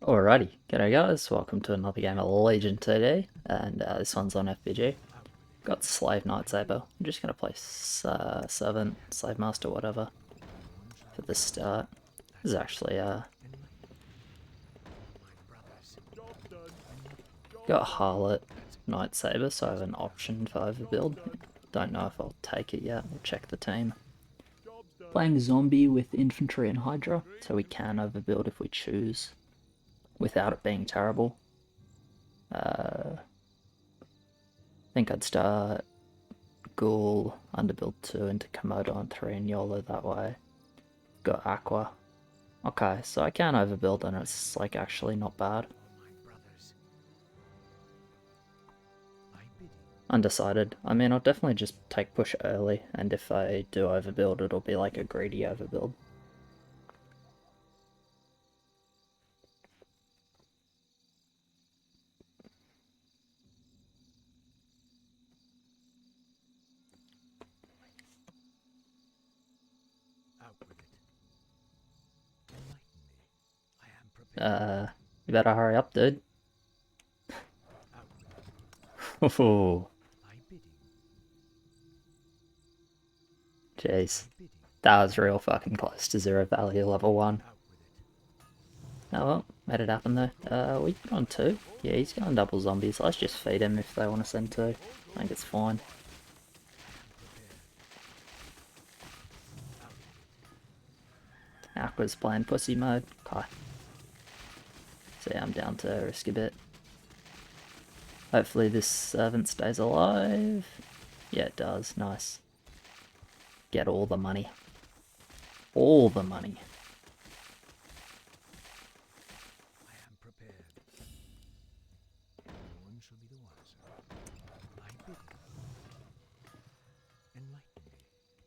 Alrighty, g'day guys, welcome to another game of Legion today, and this one's on FBG. Got Slave Knight Saber. I'm just gonna play Servant, Slave Master, whatever, for the start. This is actually, got Harlot Knight Saber, so I have an option for overbuild. Don't know if I'll take it yet, we'll check the team. Playing Zombie with Infantry and Hydra, so we can overbuild if we choose, without it being terrible. I think I'd start Ghoul, Underbuild 2 into Komodo on 3 and YOLO that way. Got Aqua. Okay, so I can overbuild and it's like actually not bad. Undecided. I mean, I'll definitely just take push early, and if I do overbuild, it'll be like a greedy overbuild. You better hurry up, dude. Ooh. Jeez. That was real fucking close to zero value level 1. Oh well, made it happen though. We put on 2. Yeah, he's going double zombies. Let's just feed him if they want to send 2. I think it's fine. Aqua's playing pussy mode. Okay. So yeah, I'm down to risk a bit. Hopefully this servant stays alive. Yeah, it does. Nice. Get all the money. All the money.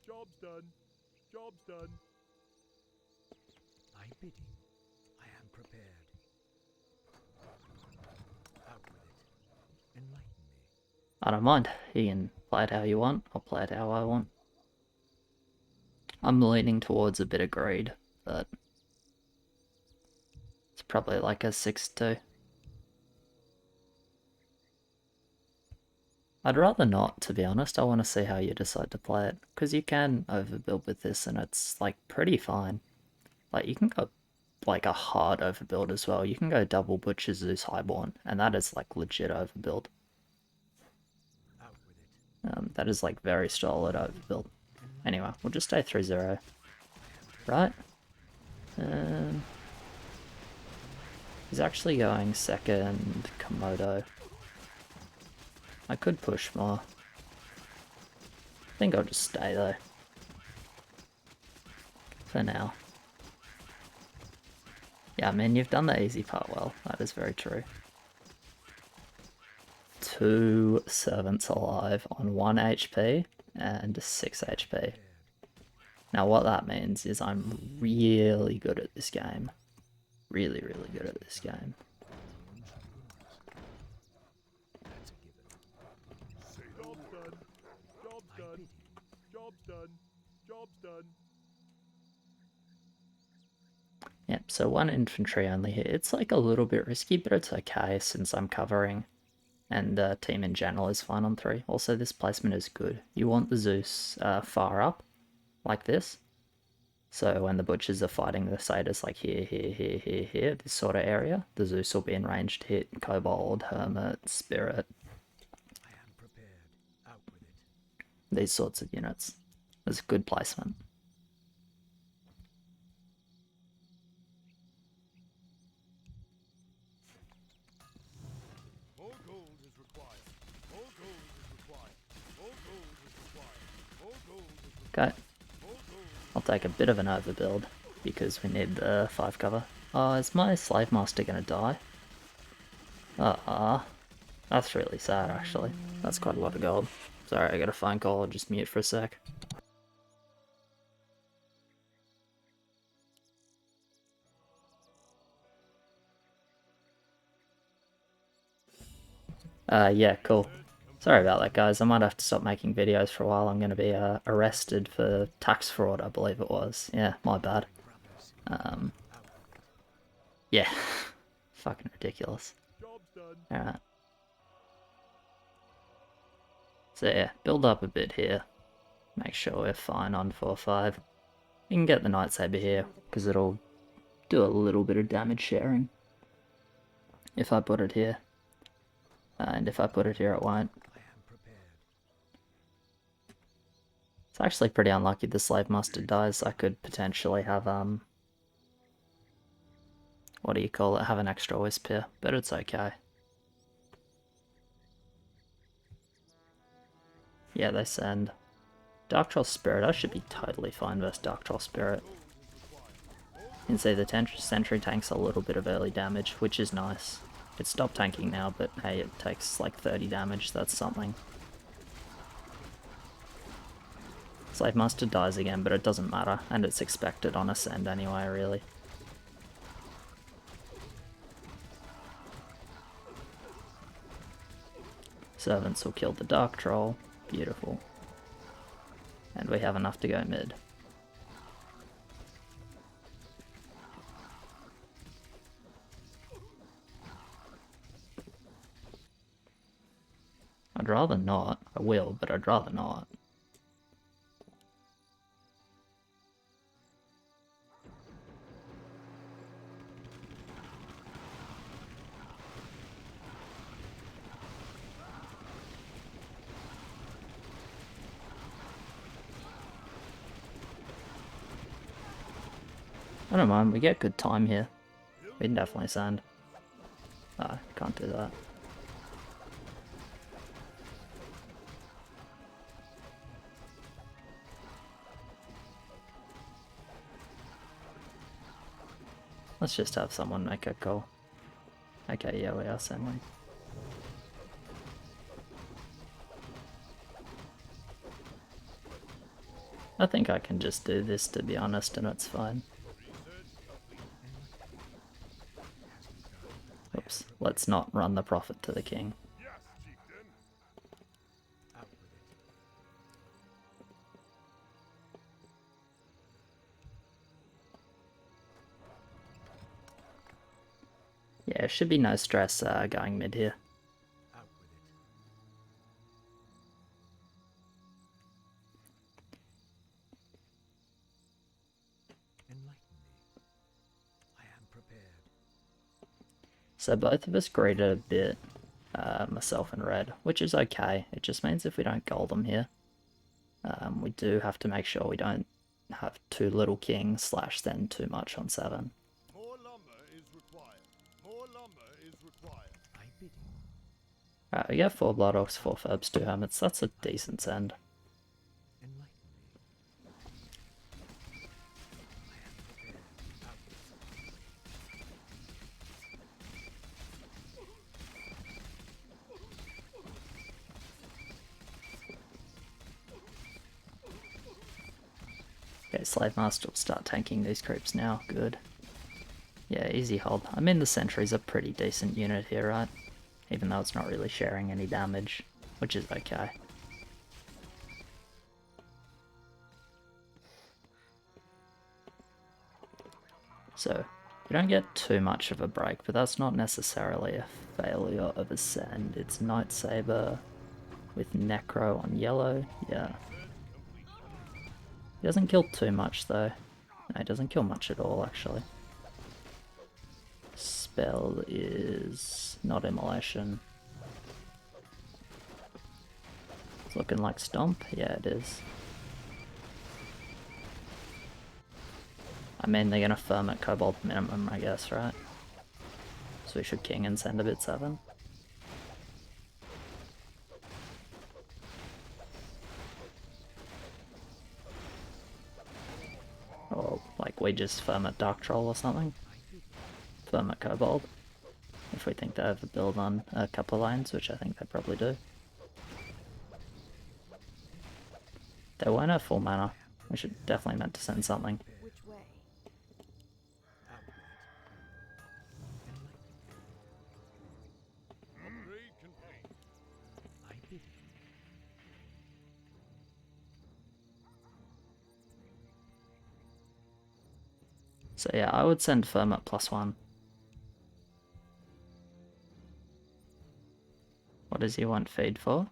Job's done. Job's done. My bidding. I am prepared. Out with it. Enlighten me. I don't mind. You can play it how you want. I'll play it how I want. I'm leaning towards a bit of greed, but it's probably like a 6-2. I'd rather not, to be honest. I want to see how you decide to play it, because you can overbuild with this and it's like pretty fine. Like you can go like a hard overbuild as well. You can go double Butcher Zeus Highborn, and that is like legit overbuild. That is like very solid overbuild. Anyway, we'll just stay 3-0. Right? He's actually going second Komodo. I could push more. I think I'll just stay though. For now. Yeah, I mean, you've done the easy part well. That is very true. 2 servants alive on 1 HP and 6 HP. Now what that means is I'm really good at this game. Really, really good at this game. Job's done. Job's done. Job's done. Job's done. Yep, so 1 infantry only here. It's like a little bit risky, but it's okay since I'm covering. And the team in general is fine on 3. Also, this placement is good. You want the Zeus far up, like this. So when the butchers are fighting the satyrs like here, this sort of area, the Zeus will be in range to hit Kobold, Hermit, Spirit. I am prepared. Out with it. These sorts of units. It's a good placement. More gold is required. More gold is required. More gold is required. More gold is required. Okay. I'll take a bit of an overbuild because we need the 5 cover. Oh, is my Slave Master gonna die? That's really sad actually. That's quite a lot of gold. Sorry, I got a phone call, I'll just mute for a sec. Yeah, cool. Sorry about that, guys. I might have to stop making videos for a while. I'm going to be arrested for tax fraud, I believe it was. Yeah, my bad. Yeah. Fucking ridiculous. Job's done. Alright. So yeah, build up a bit here. Make sure we're fine on 4-5. You can get the Night Saber here, because it'll do a little bit of damage sharing. If I put it here. And if I put it here, it won't. It's actually pretty unlucky the Slave Master dies. I could potentially have, what do you call it? Have an extra wisp here, but it's okay. Yeah, they send. Dark Troll Spirit, I should be totally fine versus Dark Troll Spirit. You can see the Sentry tanks a little bit of early damage, which is nice. It stopped tanking now, but hey, it takes like 30 damage, that's something. Slave Master dies again, but it doesn't matter, and it's expected on Ascend anyway, really. Servants will kill the Dark Troll. Beautiful. And we have enough to go mid. I'd rather not. I will, but I'd rather not. I don't mind, we get good time here. We can definitely send. Ah, can't do that. Let's just have someone make a call. Okay, yeah, we are sending. I think I can just do this, to be honest, and it's fine. Oops, let's not run the Prophet to the King. Yes, chieftain. Yeah, should be no stress going mid here. So both of us greeted a bit, myself and Red, which is okay. It just means if we don't gold them here, we do have to make sure we don't have too little king / then too much on 7. More lumber is required. More lumber is required. Alright, we get 4 Blood Orcs, 4 Ferbs, 2 Hermits. That's a decent send. Okay, Slave Master will start tanking these creeps now. Good. Yeah, easy hold. I mean, the Sentry's a pretty decent unit here, right? Even though it's not really sharing any damage, which is okay. So, we don't get too much of a break, but that's not necessarily a failure of Ascend. It's Night Saber with Necro on yellow, yeah. He doesn't kill too much though. No, he doesn't kill much at all actually. Spell is not Immolation. It's looking like Stomp, yeah it is. I mean they're gonna firm at Kobold minimum I guess, right? So we should king and send a bit 7. Or like we just firm at Dark Troll or something. Firm at Kobold. If we think they overbuild on a couple of lanes, which I think they probably do. They won't have full mana. We should definitely meant to send something. Which way? Upgrade complete. So yeah, I would send firm at +1. What does he want feed for?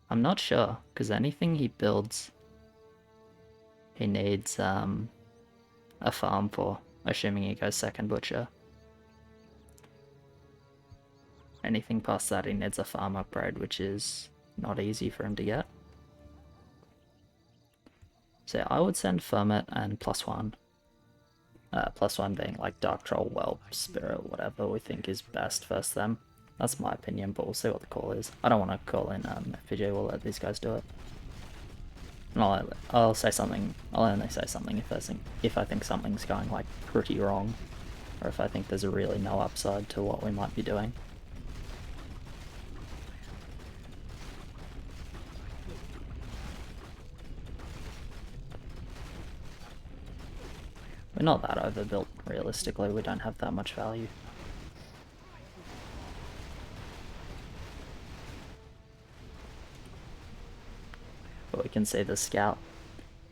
I'm not sure, because anything he builds, he needs a farm for, assuming he goes second butcher. Anything past that, he needs a farm upgrade, which is not easy for him to get. So I would send Ferment and +1. +1 being like Dark Troll, Whelp, Spirit, whatever we think is best versus them. That's my opinion, but we'll see what the call is. I don't want to call in FBG, we'll let these guys do it. And I'll say something, I'll only say something if I think something's going like pretty wrong, or if I think there's really no upside to what we might be doing. We're not that overbuilt, realistically, we don't have that much value. But we can see the scout.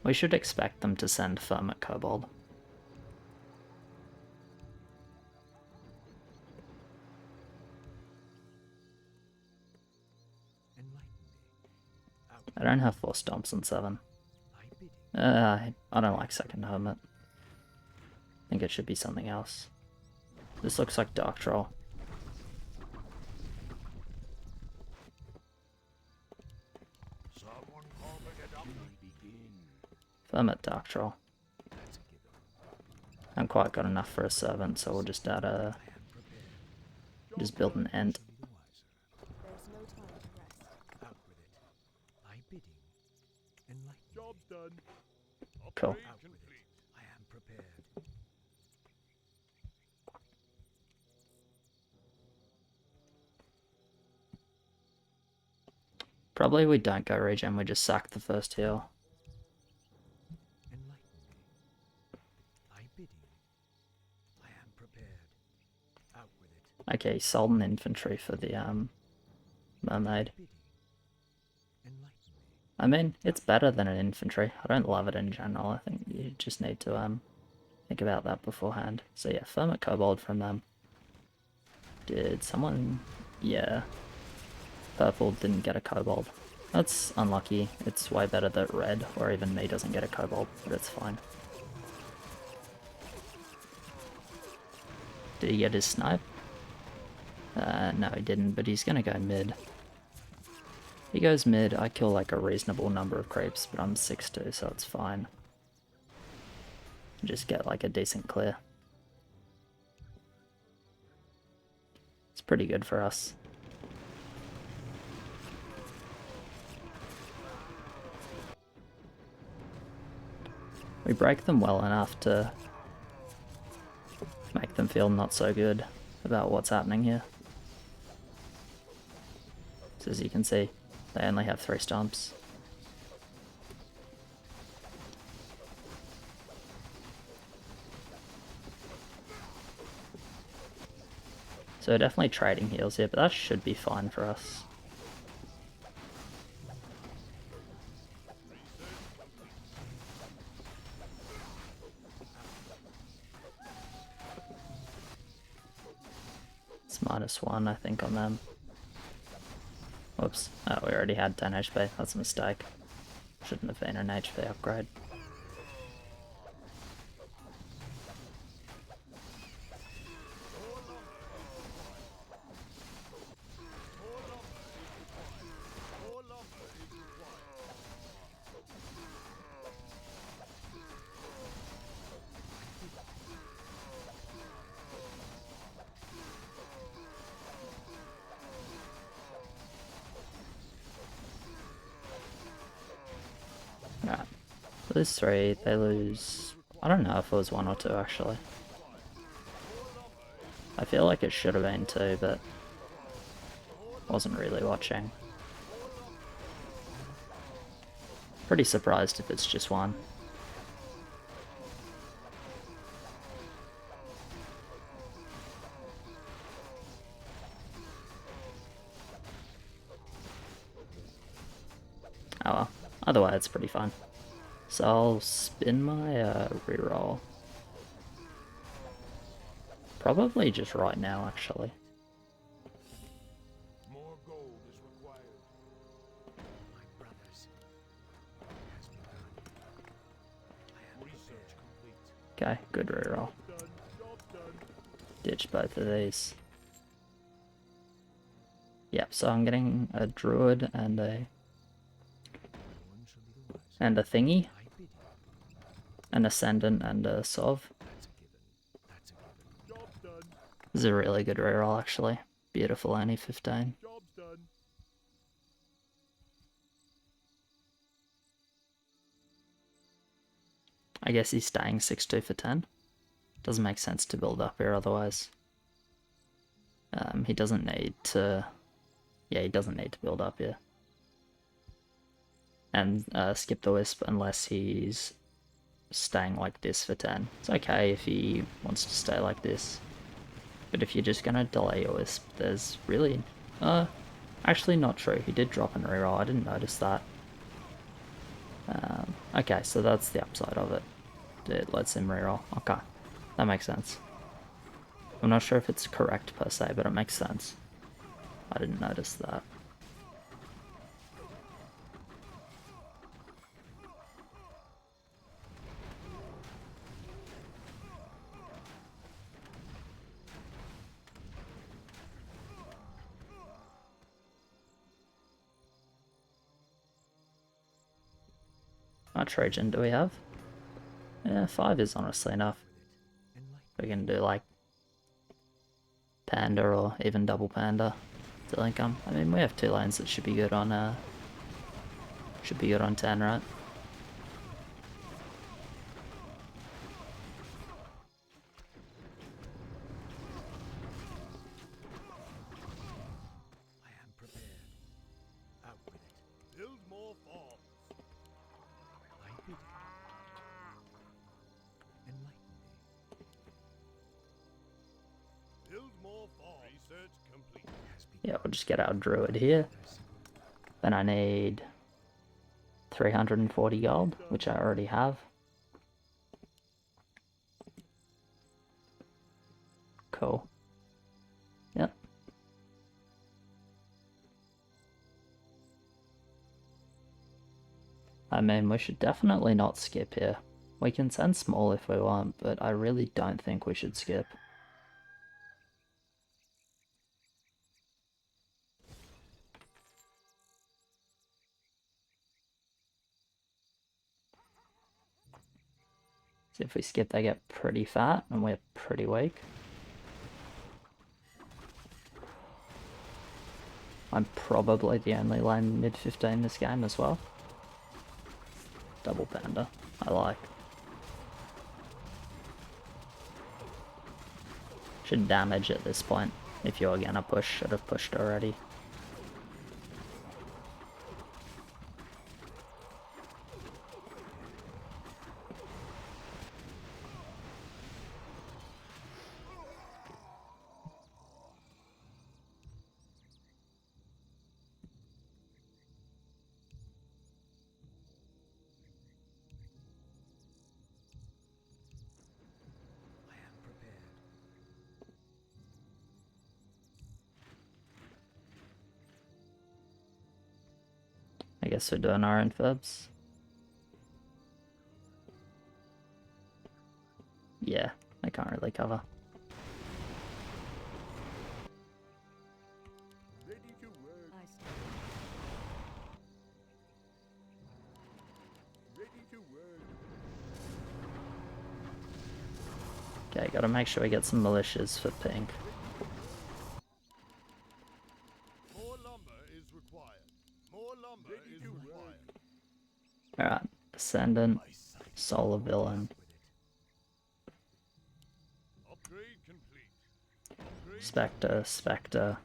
We should expect them to send Ferment Kobold. I don't have 4 stomps and 7. I don't like second Hermit. I think it should be something else. This looks like Dark Troll. Ferment Dark Troll. I haven't quite got enough for a servant, so we'll just add a... just build an Ent. Cool. Probably we don't go regen, we just sack the first heal. Okay, sold an infantry for the mermaid. I mean, it's better than an infantry. I don't love it in general. I think you just need to think about that beforehand. So yeah, Ferment Kobold from them. Did someone... yeah. Purple didn't get a Kobold. That's unlucky. It's way better that red, or even me, doesn't get a Kobold, but it's fine. Did he get his snipe? No he didn't, but he's gonna go mid. He goes mid, I kill like a reasonable number of creeps, but I'm 6-2, so it's fine. Just get like a decent clear. It's pretty good for us. We break them well enough to make them feel not so good about what's happening here. So as you can see, they only have 3 stomps. So definitely trading heals here, but that should be fine for us. It's -1, I think, on them. Whoops. Oh, we already had 10 HP. That's a mistake. Shouldn't have been an HP upgrade. Right. Lose 3, they lose... I don't know if it was 1 or 2 actually. I feel like it should have been 2, but wasn't really watching. Pretty surprised if it's just 1. Oh well. Either way, it's pretty fun. So I'll spin my reroll. Probably just right now, actually. Okay, good reroll. Ditch both of these. Yep, so I'm getting a druid and a thingy, an ascendant and a sov. This is a really good reroll actually. Beautiful only 15. I guess he's staying 6-2 for 10. Doesn't make sense to build up here otherwise. He doesn't need to... Yeah, he doesn't need to build up here. And skip the wisp unless he's staying like this for 10. It's okay if he wants to stay like this. But if you're just going to delay your wisp, there's really... actually not true. He did drop and reroll. I didn't notice that. Okay, so that's the upside of it. It lets him reroll. Okay, that makes sense. I'm not sure if it's correct per se, but it makes sense. I didn't notice that. How much regen do we have? Yeah, 5 is honestly enough. We can do like panda or even double panda to link them. I mean, we have 2 lanes that should be good on 10, right? Yeah, we'll just get our druid here. Then I need 340 gold, which I already have. Cool. Yep. I mean, we should definitely not skip here. We can send small if we want, but I really don't think we should skip. So if we skip, they get pretty fat, and we're pretty weak. I'm probably the only lane mid-15 this game as well. Double panda, I like. Should damage at this point. If you're gonna push, should have pushed already. I guess we're doing our infibs. Yeah, I can't really cover. Okay, gotta make sure we get some militias for pink. Alright, Ascendant, Solar Villain. Spectre, Spectre.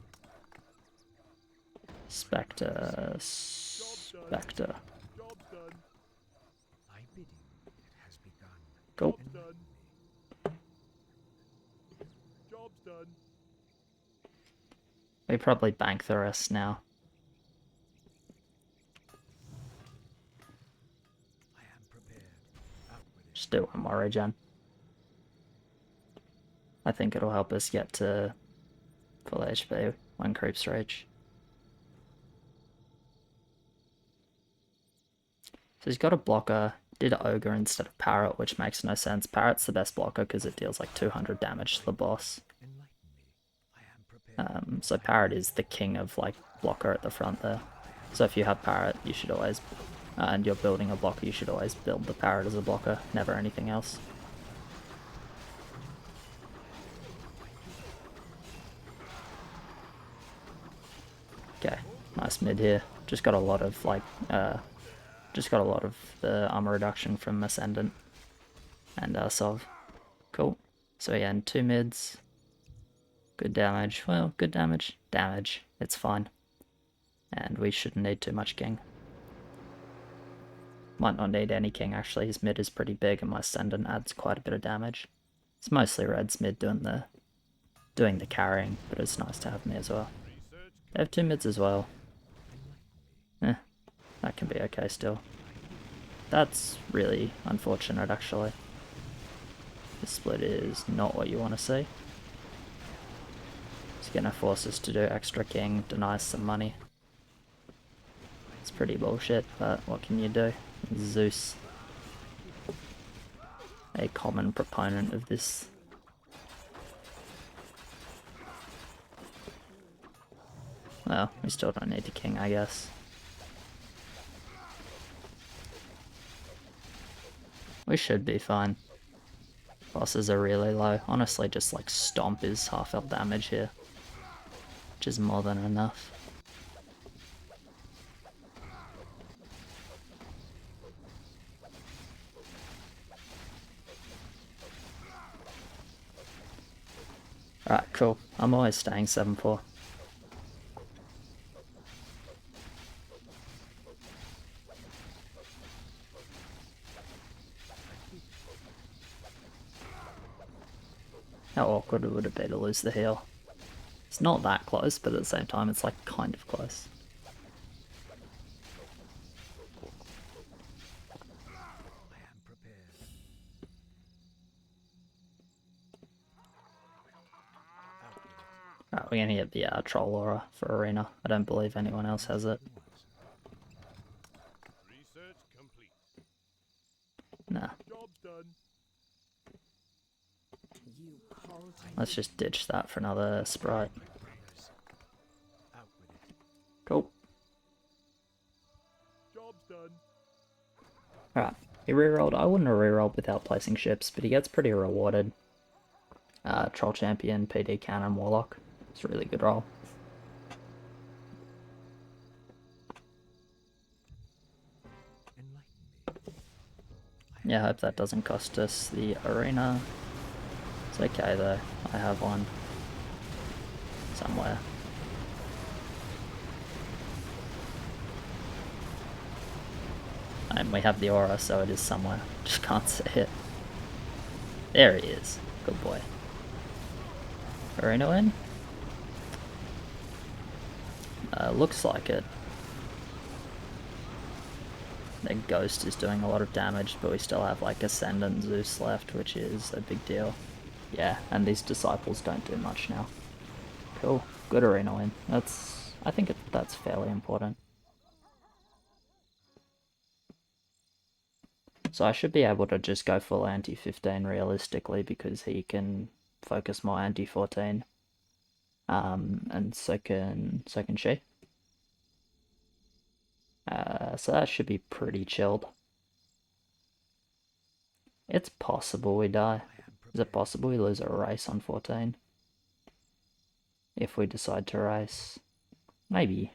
Spectre, Spectre. Go. We probably bank the rest now. Just do one more regen. I think it'll help us get to full HP when creeps reach. So he's got a blocker, Did Ogre instead of Parrot, which makes no sense. Parrot's the best blocker because it deals like 200 damage to the boss. So Parrot is the king of like blocker at the front there. So if you have Parrot, you should always, and you're building a blocker, you should always build the Parrot as a blocker, never anything else. Okay, nice mid here. Just got a lot of like, the armor reduction from Ascendant and Sov. Cool. So again, 2 mids. Good damage. Well, good damage. Damage. It's fine. And we shouldn't need too much king. Might not need any king actually. His mid is pretty big and my Ascendant adds quite a bit of damage. It's mostly Red's mid doing the carrying, but it's nice to have me as well. They have 2 mids as well. That can be okay still. That's really unfortunate actually. This split is not what you want to see. It's gonna force us to do extra king, deny us some money. It's pretty bullshit, but what can you do? Zeus. A common proponent of this. Well, we still don't need the king, I guess. We should be fine. Bosses are really low. Honestly, just like stomp is half health damage here, which is more than enough. Alright, cool. I'm always staying 7-4. How awkward would it be to lose the heal? It's not that close, but at the same time it's like kind of close. Alright, we're gonna get the Troll Aura for Arena. I don't believe anyone else has it. Research complete. Nah. Job's done. Let's just ditch that for another Sprite. Cool. Job's done. Alright, he rerolled. I wouldn't have rerolled without placing ships, but he gets pretty rewarded. Troll Champion, PD Cannon, Warlock. It's a really good roll. Yeah, I hope that doesn't cost us the Arena. It's okay though, I have one somewhere. And we have the aura, so it is somewhere. Just can't see it. There he is. Good boy. Arena win? Looks like it. The Ghost is doing a lot of damage, but we still have like Ascendant Zeus left, which is a big deal. Yeah, and these Disciples don't do much now. Cool. Good Arena win. I think that's fairly important. So I should be able to just go full anti-15 realistically because he can focus more anti-14. And so can she. So that should be pretty chilled. It's possible we die. Is it possible we lose a race on 14? If we decide to race. Maybe.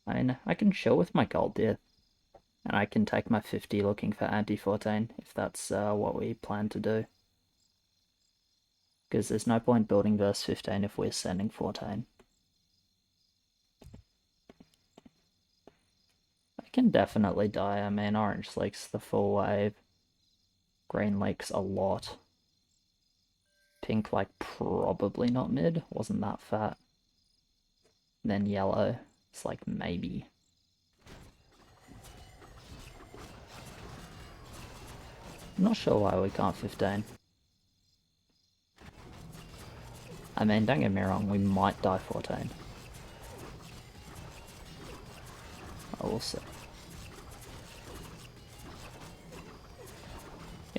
I mean, I can chill with my gold here. And I can take my 50 looking for anti-14 if that's what we plan to do. Because there's no point building verse 15 if we're sending 14. I can definitely die. I mean, orange leaks the full wave. Green leaks a lot. Pink, like, probably not mid. Wasn't that fat. And then yellow. It's like, maybe. I'm not sure why we can't 15. I mean, don't get me wrong, we might die 14. I will see.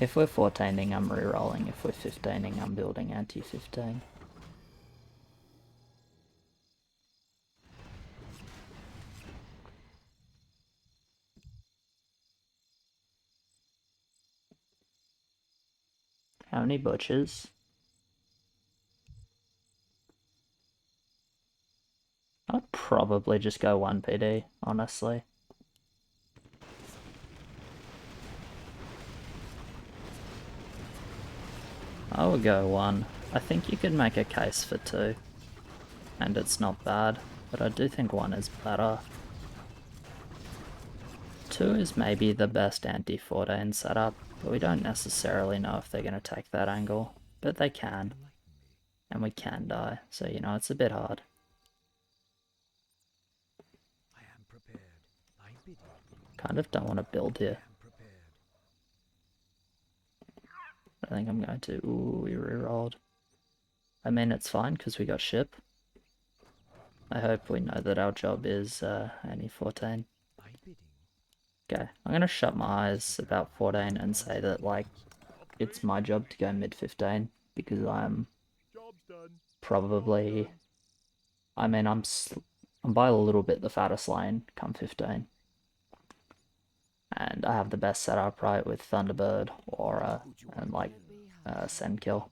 If we're 14ing, I'm rerolling. If we're 15ing, I'm building anti-15. How many butchers? I'd probably just go 1 PD, honestly. I would go 1. I think you could make a case for 2. And it's not bad, but I do think 1 is better. 2 is maybe the best anti-14 setup, but we don't necessarily know if they're going to take that angle. But they can. And we can die, so you know, it's a bit hard. Kind of don't want to build here. I think I'm going to... Ooh, we rerolled. I mean, it's fine because we got ship. I hope we know that our job is anti-14. Okay, I'm going to shut my eyes about 14 and say that, like, it's my job to go mid-15 because I'm probably... I mean, I'm by a little bit the fattest lane come 15. And I have the best setup, right, with Thunderbird, Aura, and, like, Send Kill.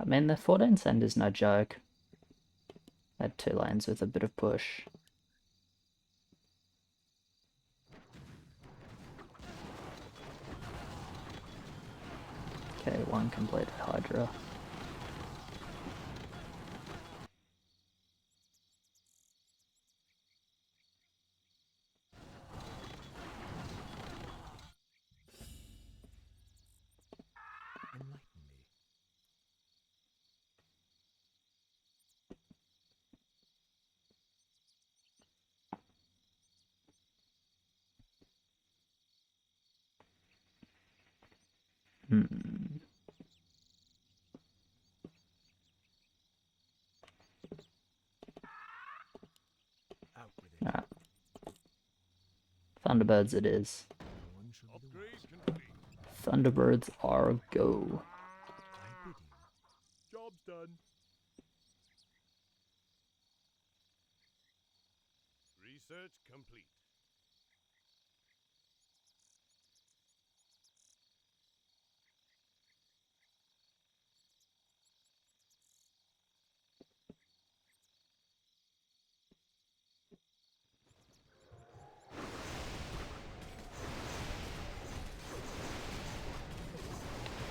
I mean, the 14 Send is no joke. They had 2 lanes with a bit of push. Okay, 1 completed Hydra. Alright. Thunderbirds it is. Thunderbirds are a go. Job's done. Research complete.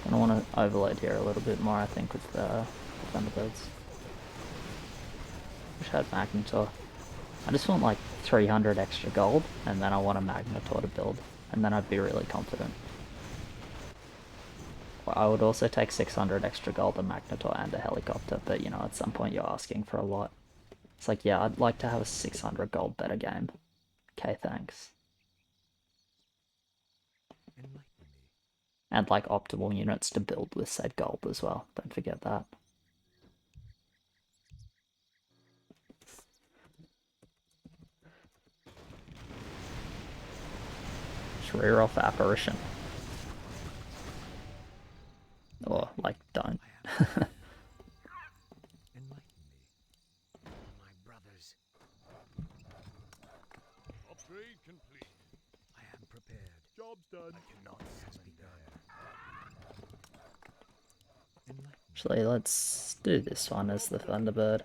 I want to overload here a little bit more, I think, with the Thunderbirds. Wish I had Magnetor. I just want like 300 extra gold, and then I want a Magnetor to build, and then I'd be really confident. Well, I would also take 600 extra gold, a Magnetor, and a helicopter, but you know, at some point you're asking for a lot. It's like, yeah, I'd like to have a 600 gold better game. Okay, thanks. And like optimal units to build with said gold as well, don't forget that. Just rear off Apparition. Or, like, don't. Upgrade complete. I am prepared. Job's done. I cannot Actually, let's do this one as the Thunderbird.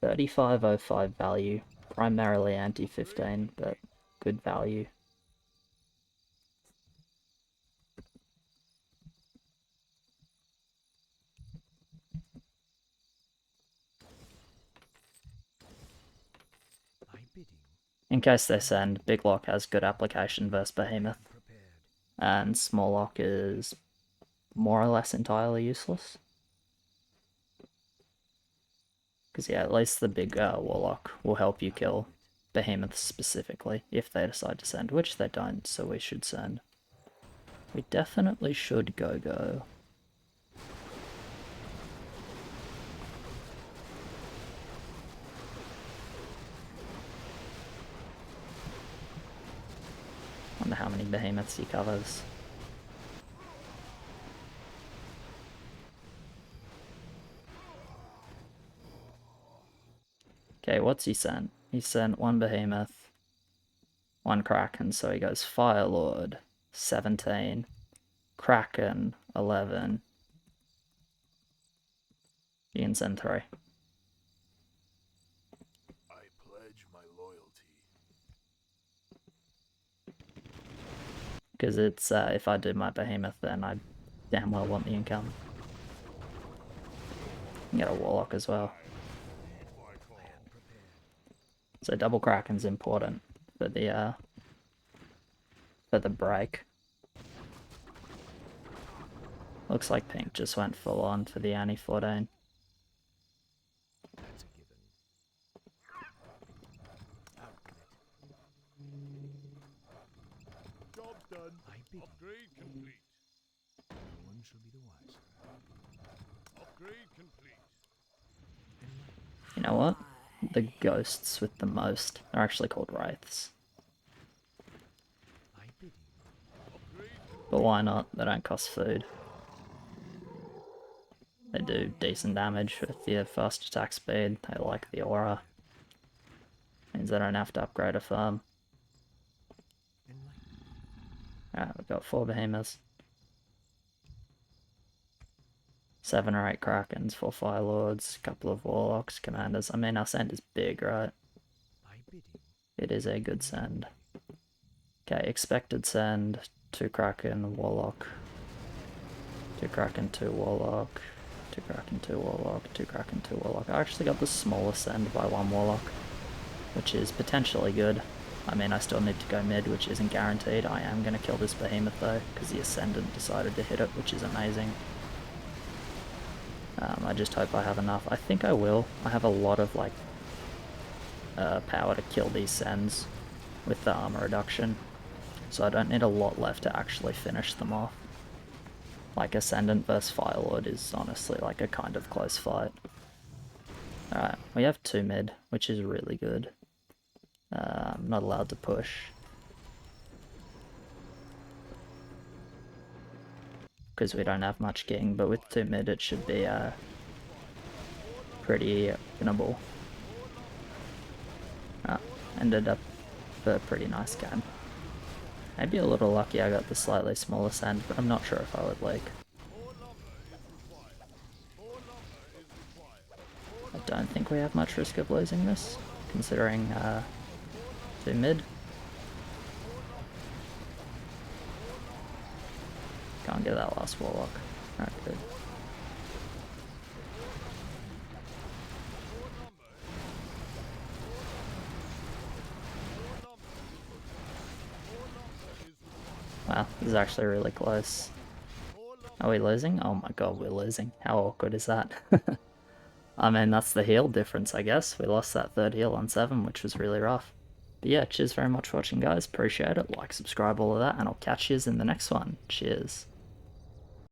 3505 value. Primarily anti-15, but good value. In case they send, Big Lock has good application versus Behemoth, and Small Lock is more or less entirely useless. Because yeah, at least the big Warlock will help you kill Behemoths specifically, if they decide to send, which they don't, so we should send. We definitely should go-go. Wonder how many Behemoths he covers. Okay, what's he sent? He sent one Behemoth, one Kraken, so he goes Firelord, 17, Kraken, 11. You can send 3. I pledge my loyalty. Because it's, if I do my Behemoth, then I damn well want the income. Get a Warlock as well. So double Kraken's important for the break. Looks like Pink just went full on for the Annie 14. That's a given. Job done. Upgrade complete. No one shall be the wiser. Upgrade complete. You know what? The ghosts with the most are actually called Wraiths. But why not? They don't cost food. They do decent damage with the fast attack speed. They like the aura. Means they don't have to upgrade a farm. Alright, we've got 4 Behemoths. 7 or 8 Krakens, 4 Firelords, a couple of Warlocks, Commanders. I mean, our send is big, right? It is a good send. Okay, expected send, 2 Kraken, Warlock. 2 Kraken, 2 Warlock. 2 Kraken, 2 Warlock. 2 Kraken, 2 Warlock. I actually got the smallest send by 1 Warlock, which is potentially good. I mean, I still need to go mid, which isn't guaranteed. I am going to kill this Behemoth though, because the Ascendant decided to hit it, which is amazing. I just hope I have enough. I think I will. I have a lot of like power to kill these sends with the armor reduction, so I don't need a lot left to actually finish them off. Like Ascendant versus Firelord is honestly like a kind of close fight. Alright, we have 2 mid, which is really good. I'm not allowed to push. Because we don't have much king, but with 2 mid it should be pretty winnable. Ended up a pretty nice game. Maybe a little lucky I got the slightly smaller send, but I'm not sure if I would like. I don't think we have much risk of losing this, considering 2 mid. Can't get that last Warlock. Alright, good. Wow, this is actually really close. Are we losing? Oh my god, we're losing. How awkward is that? I mean, that's the heal difference, I guess. We lost that 3rd heal on 7, which was really rough. But yeah, cheers very much for watching, guys. Appreciate it. Like, subscribe, all of that, and I'll catch yous in the next one. Cheers.